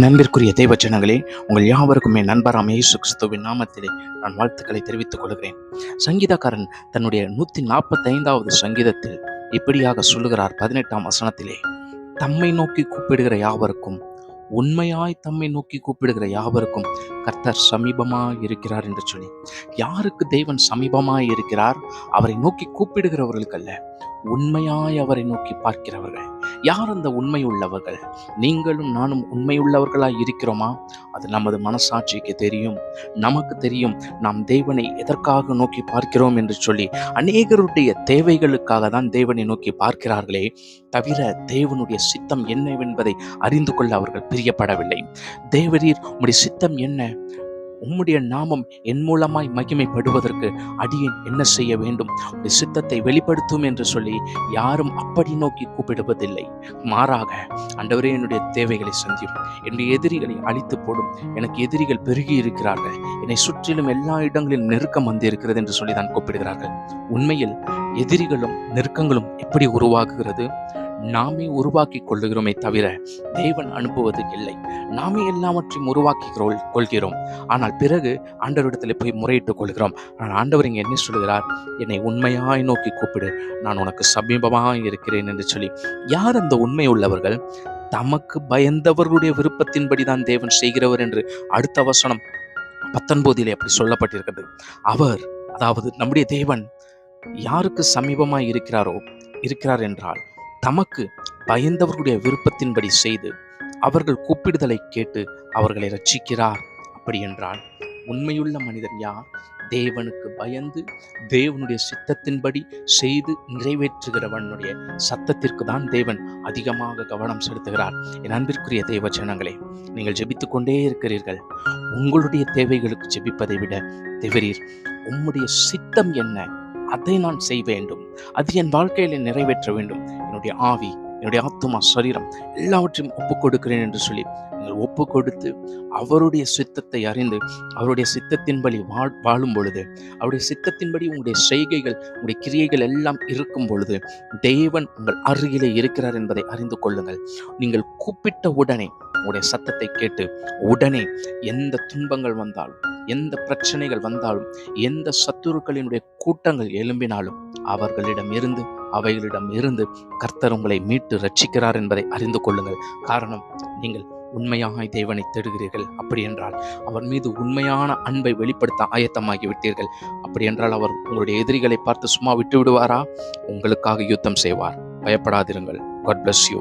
நண்பிற்குரிய தேவச்சனங்களே, உங்கள் யாவருக்குமே நண்பராம் இயேசு கிறிஸ்துவின் நாமத்திலே நான் வாழ்த்துக்களை தெரிவித்துக் கொள்கிறேன். சங்கீதக்காரன் தன்னுடைய 145வது சங்கீதத்தில் இப்படியாக சொல்லுகிறார். 18ஆம் வசனத்திலே, தம்மை நோக்கி கூப்பிடுகிற யாவருக்கும், உண்மையாய் தம்மை நோக்கி கூப்பிடுகிற யாவருக்கும் கர்த்தர் சமீபமாய் இருக்கிறார் என்று சொல்லி. யாருக்கு தேவன் சமீபமாய் இருக்கிறார்? அவரை நோக்கி கூப்பிடுகிறவர்களுக்கு அல்ல, உண்மையாய் அவரை நோக்கி பார்க்கிறவர்கள். யார் அந்த உண்மை உள்ளவர்கள்? நீங்களும் நானும் உண்மையுள்ளவர்களாய் இருக்கிறோமா? அது நமது மனசாட்சிக்கு தெரியும். நமக்கு தெரியும் நாம் தேவனை எதற்காக நோக்கி பார்க்கிறோம் என்று சொல்லி. அநேகருடைய தேவைகளுக்காக தான் தேவனை நோக்கி பார்க்கிறார்களே தவிர தேவனுடைய சித்தம் என்னவென்பதை அறிந்து கொள்ள அவர்கள் பிரியப்படவில்லை. தேவரீர் உம்முடைய சித்தம் என்ன? உம்முடைய நாமம் என் மூலமாய் மகிமைப்படுவதற்கு அடியேன் என்ன செய்ய வேண்டும்? உம்முடைய சித்தத்தை வெளிப்படுத்தும் என்று சொல்லி யாரும் அப்படி நோக்கி கூப்பிடுவதில்லை. மாறாக, ஆண்டவரே என்னுடைய தேவைகளை சந்தியும், என்னுடைய எதிரிகளை அழித்து போடும், எனக்கு எதிரிகள் பெருகி இருக்கிறார்கள், என்னை சுற்றிலும் எல்லா இடங்களிலும் நெருக்கம் வந்து இருக்கிறது என்று சொல்லி தான் கூப்பிடுகிறார்கள். உண்மையில் எதிரிகளும் நெருக்கங்களும் எப்படி உருவாகுகிறது? நாமே உருவாக்கி கொள்ளுகிறோமே தவிர தேவன் அனுப்புவது இல்லை. நாமே எல்லாவற்றையும் உருவாக்கி கொள்கிறோம். ஆனால் பிறகு ஆண்டவரிடத்தில் போய் முறையிட்டுக் கொள்கிறோம். ஆனால் ஆண்டவர் இங்கே என்ன சொல்கிறார்? என்னை உண்மையாய் நோக்கி கூப்பிடு, நான் உனக்கு சமீபமாய் இருக்கிறேன் என்று சொல்லி. யார் அந்த உண்மை உள்ளவர்கள்? தமக்கு பயந்தவர்களுடைய விருப்பத்தின்படிதான் தேவன் செய்கிறவர் என்று அடுத்த வசனம் 19 அப்படி சொல்லப்பட்டிருக்கிறது. அவர், அதாவது நம்முடைய தேவன் யாருக்கு சமீபமாய் இருக்கிறார் என்றால், தமக்கு பயந்தவர்களுடைய விருப்பத்தின்படி செய்து அவர்கள் கூப்பிடுதலை கேட்டு அவர்களை ரட்சிக்கிறார். அப்படி என்றால் உண்மையுள்ள மனிதன் யார்? தேவனுக்கு பயந்து தேவனுடைய சித்தத்தின்படி செய்து நிறைவேற்றுகிறவனுடைய சத்தத்திற்கு தான் தேவன் அதிகமாக கவனம் செலுத்துகிறார். என் அன்பிற்குரிய தேவ ஜனங்களே, நீங்கள் ஜெபித்துக் கொண்டே இருக்கிறீர்கள். உங்களுடைய தேவைகளுக்கு ஜெபிப்பதை விட, தேவரீர் உம்முடைய சித்தம் என்ன? அதை நான் செய்ய வேண்டும், அது என் வாழ்க்கையில நிறைவேற்ற வேண்டும், என்னுடைய ஆவி, என்னுடைய ஆத்துமா, சரீரம் எல்லாவற்றையும் ஒப்புக் கொடுக்கிறேன் என்று சொல்லி நீங்கள் ஒப்பு கொடுத்து அவருடைய சித்தத்தை அறிந்து அவருடைய சித்தத்தின்படி வாழும் பொழுது, அவருடைய சித்தத்தின்படி உங்களுடைய செய்கைகள், உங்களுடைய கிரியைகள் எல்லாம் இருக்கும் பொழுது தேவன் உங்கள் அருகிலே இருக்கிறார் என்பதை அறிந்து கொள்ளுங்கள். நீங்கள் கூப்பிட்ட உடனே உங்களுடைய சத்தத்தை கேட்டு உடனே எந்த துன்பங்கள் வந்தாலும், எந்த பிரச்சனைகள் வந்தாலும், எந்த சத்துருக்களினுடைய கூட்டங்கள் எழும்பினாலும் அவைகளிடம் இருந்து கர்த்தர் உங்களை மீட்டு ரட்சிக்கிறார் என்பதை அறிந்து கொள்ளுங்கள். காரணம், நீங்கள் உண்மையாய் தேவனை தேடுகிறீர்கள். அப்படி என்றால் அவர் மீது உண்மையான அன்பை வெளிப்படுத்த ஆயத்தமாகி விட்டீர்கள். அப்படி என்றால் அவர் உங்களுடைய எதிரிகளை பார்த்து சும்மா விட்டு விடுவாரா? உங்களுக்காக யுத்தம் செய்வார். பயப்படாதிருங்கள். God bless you.